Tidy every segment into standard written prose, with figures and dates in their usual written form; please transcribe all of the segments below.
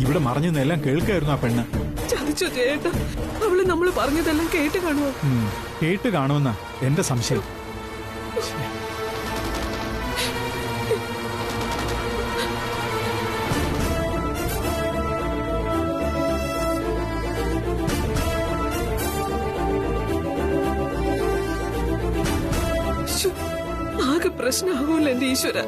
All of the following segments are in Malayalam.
ഇവിടെ മറിഞ്ഞെന്നെല്ലാം കേൾക്കായിരുന്നു ആ പെണ്ണ്. ചതിച്ചോ ചേട്ടാ? അവള് നമ്മള് പറഞ്ഞതെല്ലാം കേട്ട് കാണുമോ? കേട്ട് കാണുമെന്നാ എന്റെ സംശയം. ആകെ പ്രശ്നമാകൂല എന്റെ ഈശ്വര.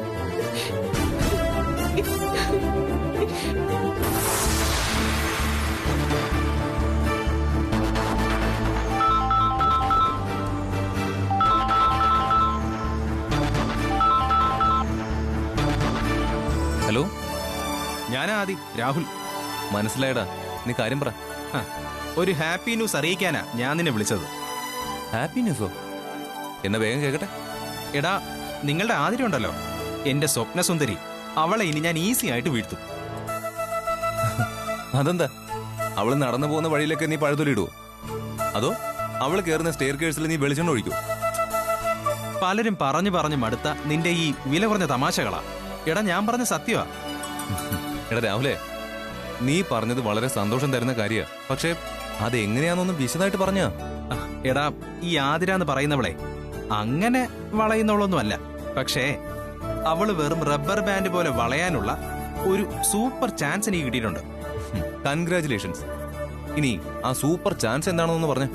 ഹലോ, ഞാനാ ആദി, രാഹുൽ. മനസ്സിലായടാ, നീ കാര്യം പറ. ഒരു ഹാപ്പി ന്യൂസ് അറിയിക്കാനാ ഞാൻ നിന്നെ വിളിച്ചത്. ഹാപ്പി ന്യൂസോ? എന്നാ വേഗം കേക്കട്ടെ. എടാ, നിങ്ങളുടെ ആതിര ഉണ്ടല്ലോ, എന്റെ സ്വപ്നസുന്ദരി, അവളെ ഇനി ഞാൻ ഈസി ആയിട്ട് വീഴ്ത്തും. അതെന്താ? അവള് നടന്നു പോകുന്ന വഴിയിലൊക്കെ നീ പഴുതൊലിടുവോ? അതോ അവള് കയറുന്ന സ്റ്റെയർ കേഴ്സിൽ നീ വെളിച്ചെണ്ണ ഒഴിക്കോ? പലരും പറഞ്ഞു പറഞ്ഞു മടുത്ത നിന്റെ ഈ വില കുറഞ്ഞ തമാശകളാ. എടാ, ഞാൻ പറഞ്ഞ സത്യമാ. എടാ രാഹുലേ, നീ പറഞ്ഞത് വളരെ സന്തോഷം തരുന്ന കാര്യ. പക്ഷെ അതെങ്ങനെയാണെന്നൊന്നും വിശദമായിട്ട് പറഞ്ഞ. എടാ, ഈ ആതിര എന്ന് പറയുന്നവളെ അങ്ങനെ വളയുന്നവളൊന്നും അല്ല. പക്ഷേ അവള് വെറും റബ്ബർ ബാൻഡ് പോലെ വളയാനുള്ള ഒരു സൂപ്പർ ചാൻസ് എനിക്ക് കിട്ടിയിട്ടുണ്ട്. കൺഗ്രാറ്റുലേഷൻസ്. ഇനി ആ സൂപ്പർ ചാൻസ് എന്താണെന്ന് പറഞ്ഞ.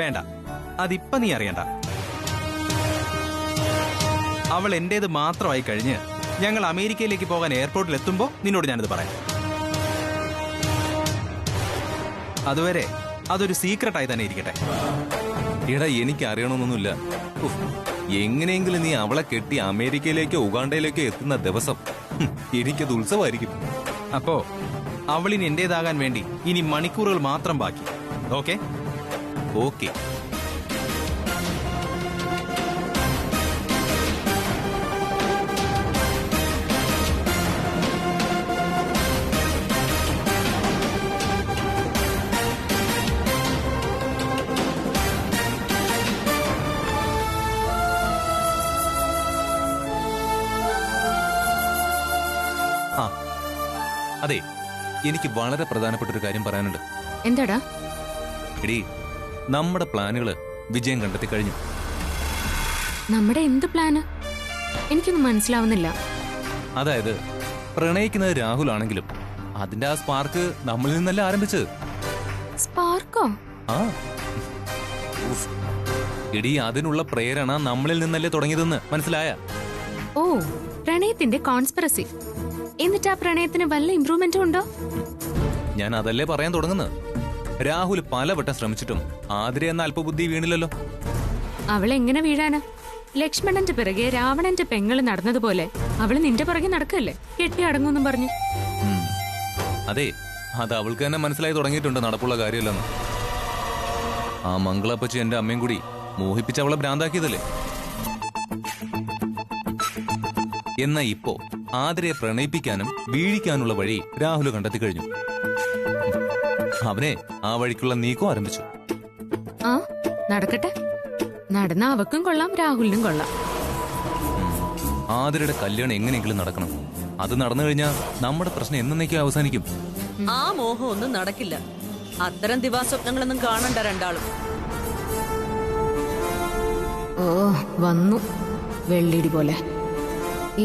വേണ്ട, അതിപ്പ നീ അറിയണ്ട. അവൾ എന്റേത് മാത്രമായി കഴിഞ്ഞ് ഞങ്ങൾ അമേരിക്കയിലേക്ക് പോകാൻ എയർപോർട്ടിൽ എത്തുമ്പോ നിന്നോട് ഞാനിത് പറയാം. അതുവരെ അതൊരു സീക്രട്ടായി തന്നെ ഇരിക്കട്ടെ. എടാ, എനിക്ക് അറിയണമെന്നൊന്നുമില്ല. എങ്ങനെയെങ്കിലും നീ അവളെ കെട്ടി അമേരിക്കയിലേക്കോ ഉഗാണ്ടയിലേക്കോ എത്തുന്ന ദിവസം എനിക്കത് ഉത്സവമായിരിക്കും. അപ്പോ അവളിനി എന്റേതാകാൻ വേണ്ടി ഇനി മണിക്കൂറുകൾ മാത്രം ബാക്കി. Okay okay. അതെ, എനിക്ക് വളരെ പ്രധാനപ്പെട്ട ഒരു കാര്യം പറയാനുണ്ട്. എന്താടാ? എടീ, നമ്മുടെ പ്ലാനുകള് വിജയം കണ്ടെത്തി കഴിഞ്ഞു. നമ്മുടെ എന്ത് പ്ലാന്? എനിക്കൊന്നും മനസ്സിലാവുന്നില്ല. അതായത് പ്രണയിക്കുന്നത് രാഹുൽ ആണെങ്കിലും അതിന്റെ ആ സ്പാർക്ക് നമ്മളിൽ നിന്നല്ല ആരംഭിച്ചത്. സ്പാർക്കോ? ആ എടീ, അതിനുള്ള പ്രേരണ നമ്മളിൽ നിന്നല്ലേ തുടങ്ങിയതെന്ന് മനസ്സിലായ? ഓ, പ്രണയത്തിന്റെ കോൺസ്പിറസി. എന്നിട്ട് ആ പ്രണയത്തിന് വല്ല ഇംപ്രൂവ്മെന്റും ഉണ്ടോ? ഞാൻ അതല്ലേ പറയാൻ തുടങ്ങുന്നത്. രാഹുൽ പലവട്ടം ശ്രമിച്ചിട്ടും ആതിര എന്ന അല്പബുദ്ധി വീണില്ലല്ലോ. അവൾ എങ്ങനെ വീഴാന്? ലക്ഷ്മണന്റെ പിറകെ രാവണന്റെ പെങ്ങള് നടന്നതുപോലെ അവള് നിന്റെ പിറകെ നടക്കല്ലേ, കെട്ടി അടങ്ങുമെന്നും പറഞ്ഞു. അതെ, അത് അവൾക്ക് തന്നെ മനസ്സിലായി തുടങ്ങിയിട്ടുണ്ട് നടപ്പുള്ള കാര്യമല്ലെന്ന്. ആ മംഗളപ്പച്ചി എന്റെ അമ്മയും കൂടി മോഹിപ്പിച്ച് അവളെ ഭ്രാന്താക്കിയതല്ലേ. എന്നാ ഇപ്പോ ആതിരയെ പ്രണയിപ്പിക്കാനും വീഴിക്കാനുള്ള വഴി രാഹുൽ കണ്ടെത്തി കഴിഞ്ഞു. അവനെ ആ വഴിക്കുള്ള നീക്കം ആരംഭിച്ചു. ആ, നടക്കട്ടെ. നടന്ന അവക്കും കൊള്ളാം, രാഹുലിനും കൊള്ളാം. ആതിരയുടെ കല്യാണം എങ്ങനെയെങ്കിലും നടക്കണം. അത് നടന്നു കഴിഞ്ഞാൽ നമ്മുടെ പ്രശ്നം എന്നേക്കും അവസാനിക്കും. ആ മോഹം ഒന്നും നടക്കില്ല. അത്തരം ദിവാസ്വപ്നങ്ങളൊന്നും കാണണ്ട രണ്ടാളും. ഓ, വന്നു വെള്ളിടി പോലെ.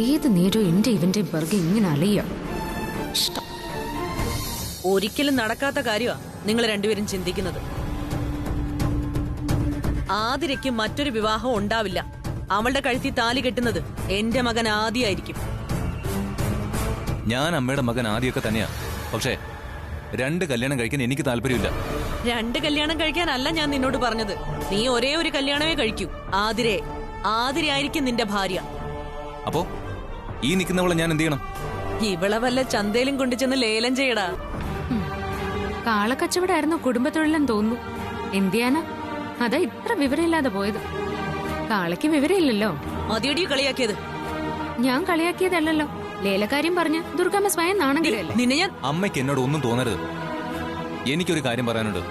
ഏത് നേരവും എന്റെ ഇവന്റെ പിറകെ ഇങ്ങനെ അലയ്യ. ഇഷ്ടം. ഒരിക്കലും നടക്കാത്ത കാര്യമാ നിങ്ങൾ രണ്ടുപേരും ചിന്തിക്കുന്നത്. ആതിരയ്ക്ക് മറ്റൊരു വിവാഹം ഉണ്ടാവില്ല. അവളുടെ കഴുത്തി താലി കെട്ടുന്നത് എന്റെ മകൻ ആദിയായിരിക്കും. ഞാൻ അമ്മയുടെ മകൻ ആദിയൊക്കെ തന്നെയാ. പക്ഷേ 2 കല്യാണം കഴിക്കാൻ എനിക്ക് താല്പര്യമില്ല. 2 കല്യാണം കഴിക്കാനല്ല ഞാൻ നിന്നോട് പറഞ്ഞത്. നീ ഒരേ ഒരു കല്യാണമേ കഴിക്കൂ. ആതിരയായിരിക്കും നിന്റെ ഭാര്യ. അപ്പോ ഈ നിൽക്കുന്നവളെ ഞാൻ എന്ത് ചെയ്യണം? ഇവളെ വല്ല ചന്തയിലും കൊണ്ടുചെന്ന് ലേലം ചെയ്യടാ. കാളക്കച്ചവടായിരുന്നു കുടുംബത്തൊഴിലെന്ന് തോന്നുന്നു. എന്തിയാനാ? അതാ ഇത്ര വിവരമില്ലാതെ പോയത്. കാളയ്ക്ക് വിവരമില്ലല്ലോ. മതിയടി കളിയാക്കിയത്. ഞാൻ കളിയാക്കിയതല്ലോ. ലേലക്കാര്യം പറഞ്ഞ് ദുർഗമ്മ സ്വയം നാണങ്കിലല്ലേ. നിന്നെ ഞാൻ... അമ്മയ്ക്ക് എന്നോട് ഒന്നും തോന്നരുത്. എനിക്കൊരു കാര്യം പറയാനുണ്ട്.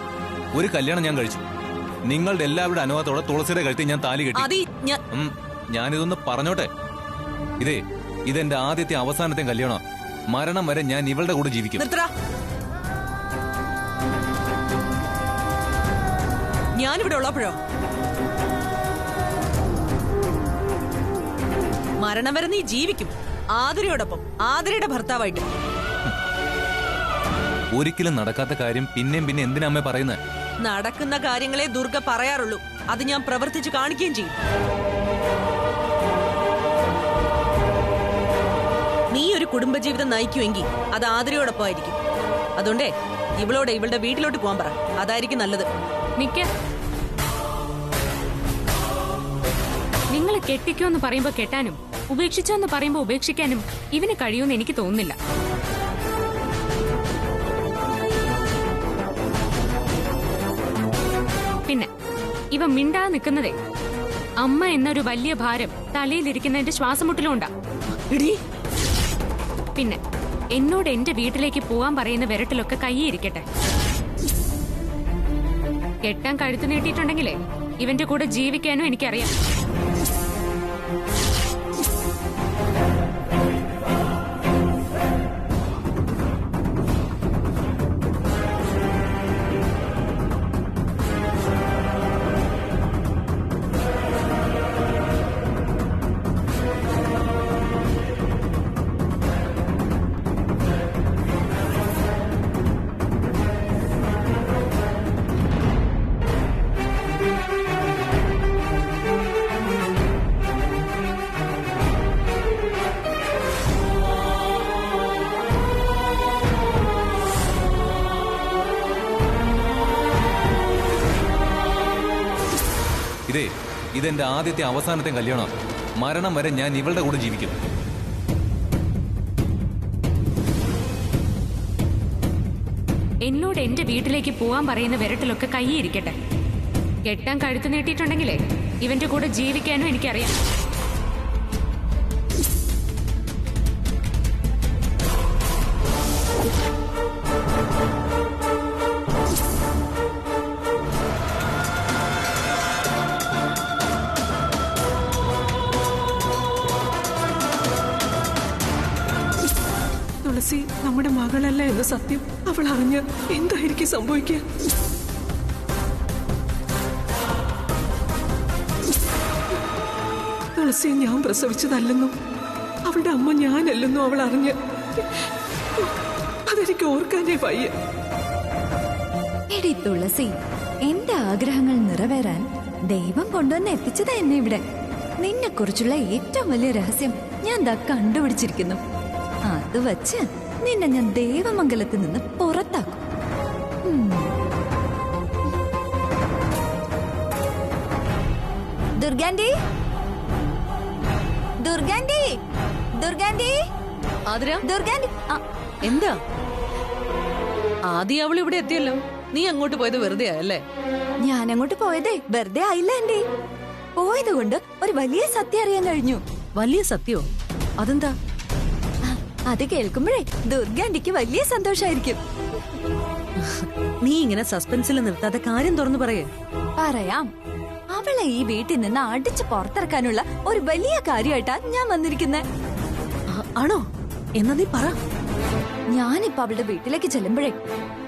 ഒരു കല്യാണം ഞാൻ കഴിച്ചു. നിങ്ങളുടെ എല്ലാവരുടെ അനുവാദത്തോടെ തുളസിയുടെ കഴുത്തി ഞാൻ താലി കെട്ടി. ഞാനിതൊന്ന് പറഞ്ഞോട്ടെ. ഇതെന്റെ ആദ്യത്തെ അവസാനത്തെ കല്യാണം. മരണം വരെ ഞാൻ ഇവളുടെ കൂടെ ജീവിക്കും. നിർത്തടാ. ഞാനിവിടെ ഉള്ളപ്പോഴോ? മരണം വരെ നീ ജീവിക്കും, ആതിരയോടൊപ്പം, ആതിരയുടെ ഭർത്താവായിട്ട്. ഒരിക്കലും നടക്കാത്ത കാര്യം പിന്നെയും പിന്നെ എന്തിനാ അമ്മ പറയുന്നത്? നടക്കുന്ന കാര്യങ്ങളെ ദുർഗ പറയാറുള്ളൂ, അത് ഞാൻ പ്രവർത്തിച്ച് കാണിക്കുകയും ചെയ്യും. നീ ഒരു കുടുംബജീവിതം നയിക്കുമെങ്കിൽ അത് ആതിരയോടൊപ്പം ആയിരിക്കും. അതുകൊണ്ടേ ഇവളോട് ഇവളുടെ വീട്ടിലോട്ട് പോകാൻ പറ, അതായിരിക്കും നല്ലത്. നിക്ക, നിങ്ങൾ കെട്ടിക്കോ എന്ന് പറയുമ്പോ കെട്ടാനും ഉപേക്ഷിച്ചോ എന്ന് പറയുമ്പോ ഉപേക്ഷിക്കാനും ഇവന് കഴിയുമെന്ന് എനിക്ക് തോന്നുന്നില്ല. പിന്നെ ഇവ മിണ്ടാ നിൽക്കുന്നതേ അമ്മ എന്നൊരു വലിയ ഭാരം തലയിലിരിക്കുന്നതിന്റെ ശ്വാസമുട്ടിലുണ്ടാ. പിന്നെ എന്നോട് എന്റെ വീട്ടിലേക്ക് പോവാൻ പറയുന്ന വിരട്ടിലൊക്കെ കൈയിരിക്കട്ടെ. കെട്ടാൻ കഴുത്തു നീട്ടിയിട്ടുണ്ടെങ്കിലേ ഇവന്റെ കൂടെ ജീവിക്കാനും എനിക്കറിയാം. ഇതെന്റെ ആദ്യത്തെ അവസാനത്തെ കല്യാണം. മരണം വരെ ഞാൻ ഇവളുടെ കൂടെ ജീവിക്കും. എന്നോട് എന്റെ വീട്ടിലേക്ക് പോവാൻ പറയുന്ന വിരട്ടിലൊക്കെ കൈയിരിക്കട്ടെ. കെട്ടാൻ കഴുത്തു നീട്ടിയിട്ടുണ്ടെങ്കിലേ ഇവന്റെ കൂടെ ജീവിക്കാനും എനിക്കറിയാം. തുളസി നമ്മുടെ മകളല്ല എന്ന സത്യം അവൾ അറിഞ്ഞ എന്തായിരിക്കും സംഭവിക്കുക? തുളസിയെ ഞാൻ പ്രസവിച്ചതല്ലെന്നും അവളുടെ അമ്മ ഞാനല്ലെന്നും അവൾ അറിഞ്ഞ് അതെനിക്ക് ഓർക്കാനേ വയ്യ. എടി തുളസി, എന്റെ ആഗ്രഹങ്ങൾ നിറവേറാൻ ദൈവം കൊണ്ടുവന്ന് എത്തിച്ചതാ എന്നെ ഇവിടെ. നിന്നെ കുറിച്ചുള്ള ഏറ്റവും വലിയ രഹസ്യം ഞാൻ ദാ കണ്ടുപിടിച്ചിരിക്കുന്നു. അത് വച്ച് നിന്നെ ഞാൻ ദേവമംഗലത്തിൽ നിന്ന് പുറത്താക്കും. ദുർഗാന്റി, ദുർഗാന്റി, ദുർഗാന്റി, ആതിര, ദുർഗാന്റി. എന്താ? ആദ്യം അവൾ ഇവിടെ എത്തിയല്ലോ, നീ അങ്ങോട്ട് പോയത് വെറുതെ ആയല്ലേ? ഞാൻ അങ്ങോട്ട് പോയതേ വെറുതെ ആയില്ല ആന്റി. പോയത് കൊണ്ട് ഒരു വലിയ സത്യം അറിയാൻ കഴിഞ്ഞു. വലിയ സത്യോ? അതെന്താ? അത് കേൾക്കുമ്പോഴേ ദുർഗാന്റിക്ക് വലിയ സന്തോഷായിരിക്കും. നീ ഇങ്ങനെ സസ്പെൻസിൽ നിർത്താതെ കാര്യം തുറന്നു പറയേ. പറയാം. അവളെ ഈ വീട്ടിൽ നിന്ന് അടിച്ചു പുറത്തിറക്കാനുള്ള ഒരു വലിയ കാര്യമായിട്ടാ ഞാൻ വന്നിരിക്കുന്നെ. ആണോ? എന്നാ നീ പറ. ഞാനിപ്പോ അവളുടെ വീട്ടിലേക്ക് ചെല്ലുമ്പോഴേ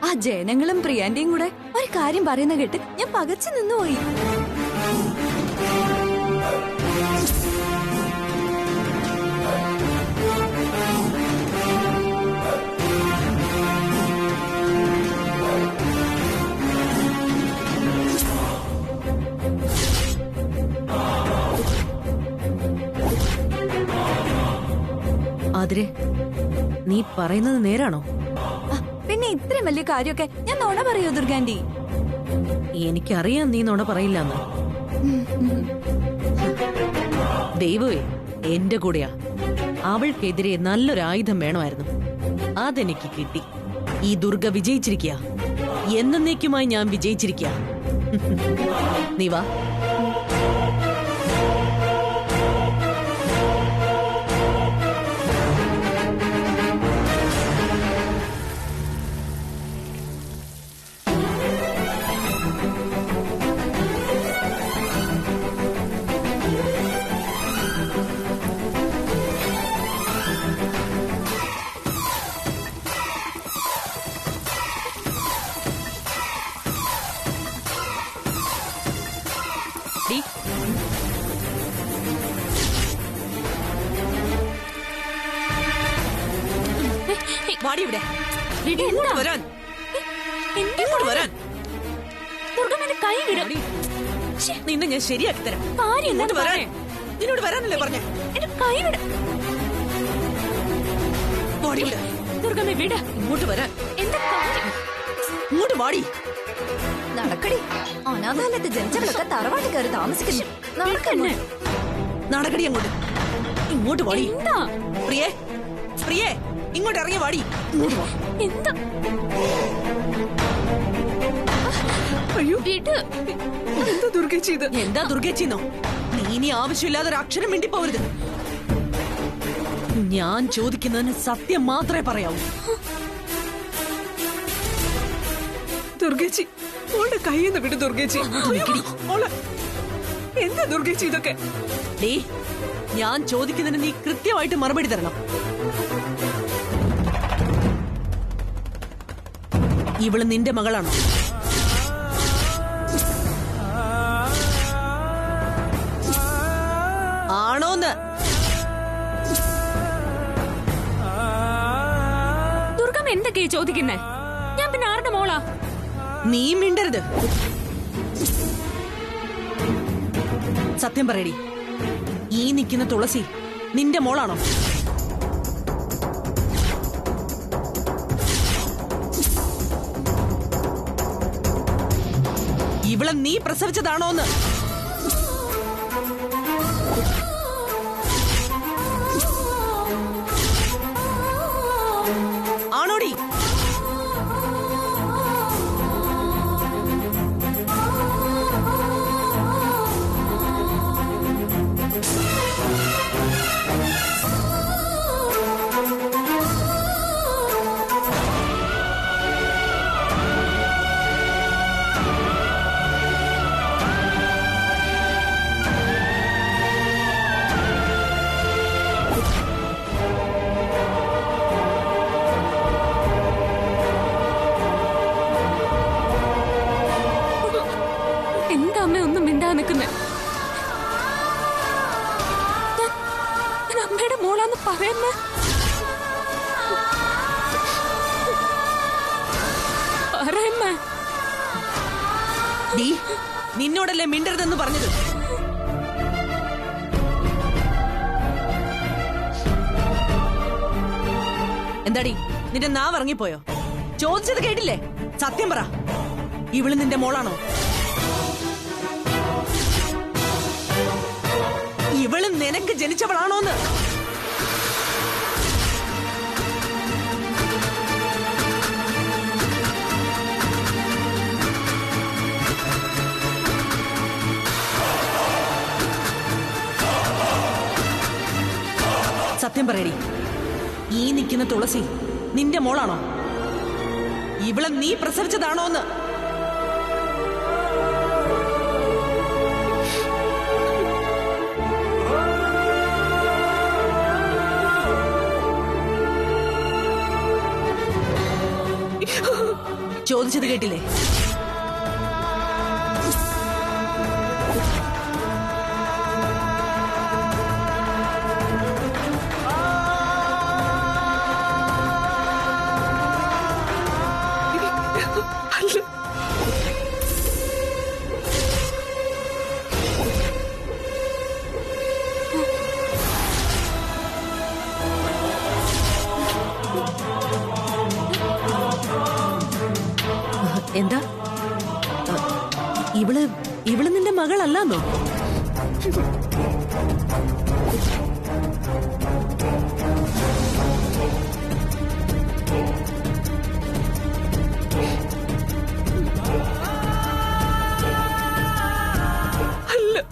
ആ ജനങ്ങളും പ്രിയാന്റിയും കൂടെ ഒരു കാര്യം പറയുന്ന കേട്ട് ഞാൻ പകച്ചു നിന്നുപോയി. ആതിരെ, നീ പറയുന്നത് നേരാണോ? പിന്നെ ഇത്രയും വലിയ കാര്യമൊക്കെ ഞാൻ നുണ പറയൂ ദുർഗാന്റി? എനിക്കറിയാം നീ നുണ പറയില്ലെന്ന്. ദൈവമേ എന്റെ കൂടെയാ. അവൾക്കെതിരെ നല്ലൊരു ആയുധം വേണമായിരുന്നു, അതെനിക്ക് കിട്ടി. ഈ ദുർഗ വിജയിച്ചിരിക്കുക, എന്നേക്കുമായി ഞാൻ വിജയിച്ചിരിക്കുക. നീ വാ. ഡി വാടി ഇവിടെ. ഇങ്ങോട്ട് വരാൻ. ഇങ്ങോട്ട് വരാൻ. കൈ വിടും. വാടി. നിന്നെ ഞാൻ ശരിയാക്കി തരാം. ഇങ്ങോട്ട് വരാൻ. നിന്നോട് വരാനല്ലേ പറഞ്ഞേ? കൈ വിട. വാടി ഇവിടെ. ദുർഗമ്മ വിട. ഇങ്ങോട്ട് വരാൻ. എന്താ കാര്യം? ഇങ്ങോട്ട് വാടി. നടക്കടി. അനാഥാലയത്ത് ജനിച്ചവളൊക്കെ തറവാട്ടിൽ കയറി താമസിക്കുന്നു. നടക്കന്നെ. നടക്കടി അങ്ങോട്ട്. ഇങ്ങോട്ട് വാടി. എന്താ പ്രിയേ, പ്രിയേ, ഇങ്ങോട്ട് ഇറങ്ങി വാടി. ഇങ്ങോട്ട് വാ. എന്താ? അയ്യോ വിട്. എന്താ ദുർഗേച്ചി ഇത്? എന്താ ദുർഗേച്ചിന്നോ? നീ ഇനി ആവശ്യമില്ലാതെ ഒരു അക്ഷരം മിണ്ടിപ്പോവരുത്. ഞാൻ ചോദിക്കുന്നതിന് സത്യം മാത്രമേ പറയാവൂ. ദുർഗേച്ചി മോളുടെ കയ്യിൽ വിട് ദുർഗേച്ചി. മോളെ എന്താ ദുർഗേച്ചി ഇതൊക്കെ? ഡേ, ഞാൻ ചോദിക്കുന്നതിന് നീ കൃത്യമായിട്ട് മറുപടി തരണം. ഇവള് നിന്റെ മകളാണോ? ആണോന്ന്? ദുർഗമ്മ എന്തൊക്കെയാ ചോദിക്കുന്നേ? ഞാൻ പിന്നെ ആരുടെ മോളാ? നീ മിണ്ടരുത്. സത്യം പറയടി, ഈ നിൽക്കുന്ന തുളസി നിന്റെ മോളാണോ? ഇവളെ നീ പ്രസവിച്ചതാണോന്ന്? ആണോടി? എന്താ അമ്മ ഒന്നും മിണ്ടാ നിൽക്കുന്നേ? ഞാൻ അമ്മയുടെ മോളാന്ന് പറയുന്നേ. പറയുന്നേ. ഡീ, നിന്നോടല്ലേ മിണ്ടരുതെന്ന് പറഞ്ഞത്? എന്താടി, നിന്റെ നാവ് ഇറങ്ങിപ്പോയോ? ചോദിച്ചത് കേട്ടില്ലേ? സത്യം പറ, ഇവള് നിന്റെ മോളാണോ? ഇവള് നിനക്ക് ജനിച്ചവളാണോന്ന്? സത്യം പറയടി, ഈ നിൽക്കുന്ന തുളസി നിന്റെ മോളാണോ? ഇവളെ നീ പ്രസവിച്ചതാണോന്ന്? ചോദിച്ചത് കേട്ടില്ലേ? എന്താ? ഇവള് നിന്റെ മകളല്ലാന്നോ? അല്ല.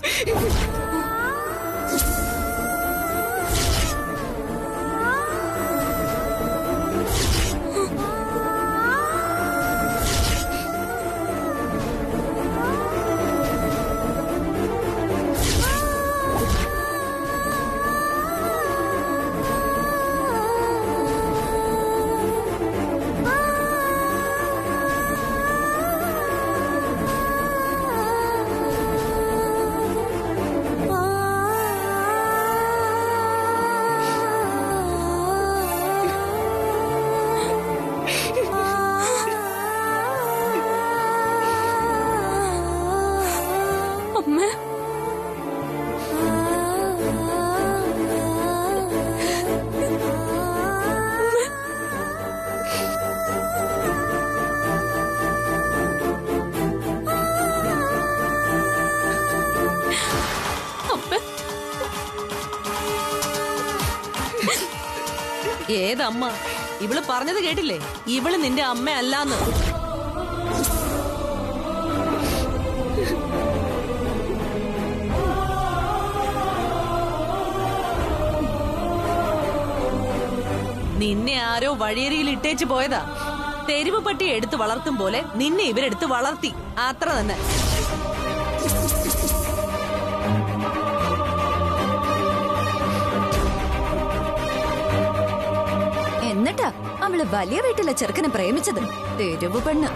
ഏതമ്മ? ഇവള് പറഞ്ഞത് കേട്ടില്ലേ? ഇവള് നിന്റെ അമ്മ അല്ലാന്ന്. നിന്നെ ആരോ വഴിയരികിൽ ഇട്ടേച്ച് പോയതാ. തെരുവ് പട്ടി എടുത്ത് വളർത്തും പോലെ നിന്നെ ഇവരെടുത്ത് വളർത്തി, അത്ര തന്നെ. എന്നിട്ടാ അവള് വലിയ വീട്ടിലെ ചെറുക്കനെ പ്രേമിച്ചത്. തെരുവ് പെണ്ണ്.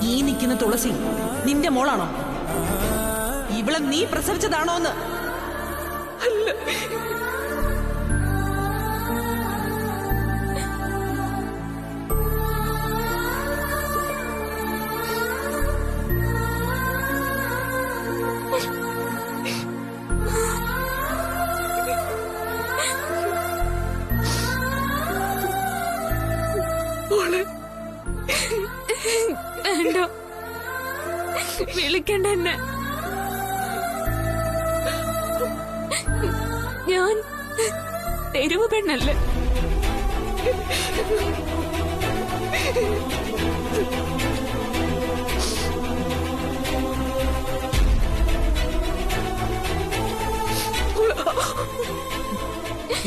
ഈ നിൽക്കുന്ന തുളസി നിന്റെ മോളാണോ? ഇവളെ നീ പ്രസവിച്ചതാണോന്ന്? വേണ്ട, വിളിക്കണ്ട എന്നെ. ഞാൻ തെരുവ് പെണ്ണല്ലേ.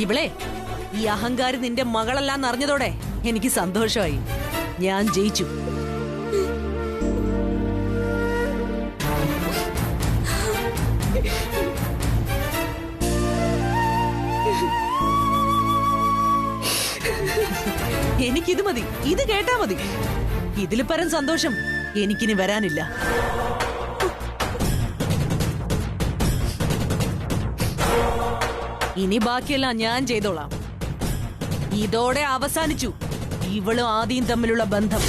ഇവളെ ഈ അഹങ്കാരി നിന്റെ മകളല്ലാന്ന് അറിഞ്ഞതോടെ എനിക്ക് സന്തോഷമായി. ഞാൻ ജയിച്ചു. എനിക്കിത് മതി, ഇത് കേട്ടാ മതി. ഇതിൽ പരം സന്തോഷം എനിക്കിനി വരാനില്ല. ഇനി ബാക്കിയെല്ലാം ഞാൻ ചെയ്തോളാം. ഇതോടെ അവസാനിച്ചു ഇവളും ആദ്യം തമ്മിലുള്ള ബന്ധം.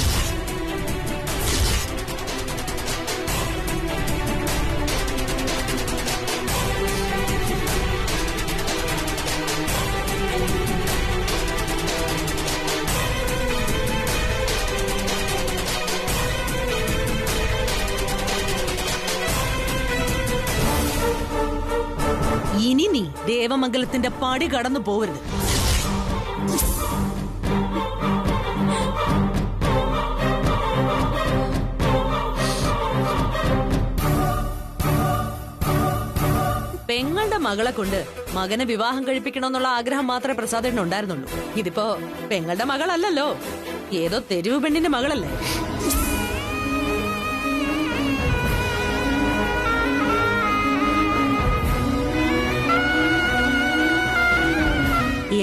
ഇനി നീ ദേവമംഗലത്തിന്റെ പടി കടന്നു പോവരുത്. പെങ്ങളുടെ മകളെ കൊണ്ട് മകനെ വിവാഹം കഴിപ്പിക്കണമെന്നുള്ള ആഗ്രഹം മാത്രമേ പ്രസാദേട്ടന് ഉണ്ടായിരുന്നുള്ളൂ. ഇതിപ്പോ പെങ്ങളുടെ മകളല്ലല്ലോ, ഏതോ തെരുവ് പെണ്ണിന്റെ മകളല്ലേ.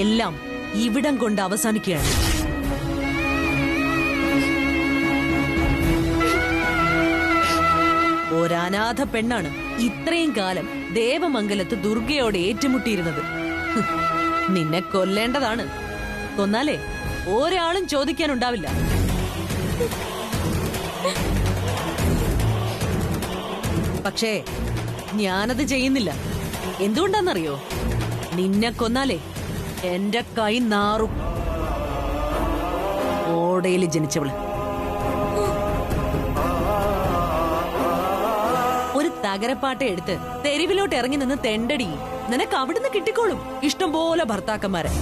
എല്ലാം ഇവിടം കൊണ്ട് അവസാനിക്കുകയാണ്. ഒരനാഥ പെണ്ണാണ് ഇത്രയും കാലം ദേവമംഗലത്ത് ദുർഗയോട് ഏറ്റുമുട്ടിയിരുന്നത്. നിന്നെ കൊല്ലേണ്ടതാണ്. കൊന്നാലേ ഒരാളും ചോദിക്കാനുണ്ടാവില്ല. പക്ഷേ ഞാനത് ചെയ്യുന്നില്ല. എന്തുകൊണ്ടാന്നറിയോ? നിന്നെ കൊന്നാലേ എന്റെ കൈ നാറും. ഓടയിൽ ജനിച്ചവള്. ഒരു തകരപ്പാട്ട എടുത്ത് തെരുവിലോട്ട് ഇറങ്ങി നിന്ന് തെണ്ടടി. നിനക്ക് അവിടുന്ന് കിട്ടിക്കോളും ഇഷ്ടംപോലെ ഭർത്താക്കന്മാരെ.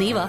നീ വാ.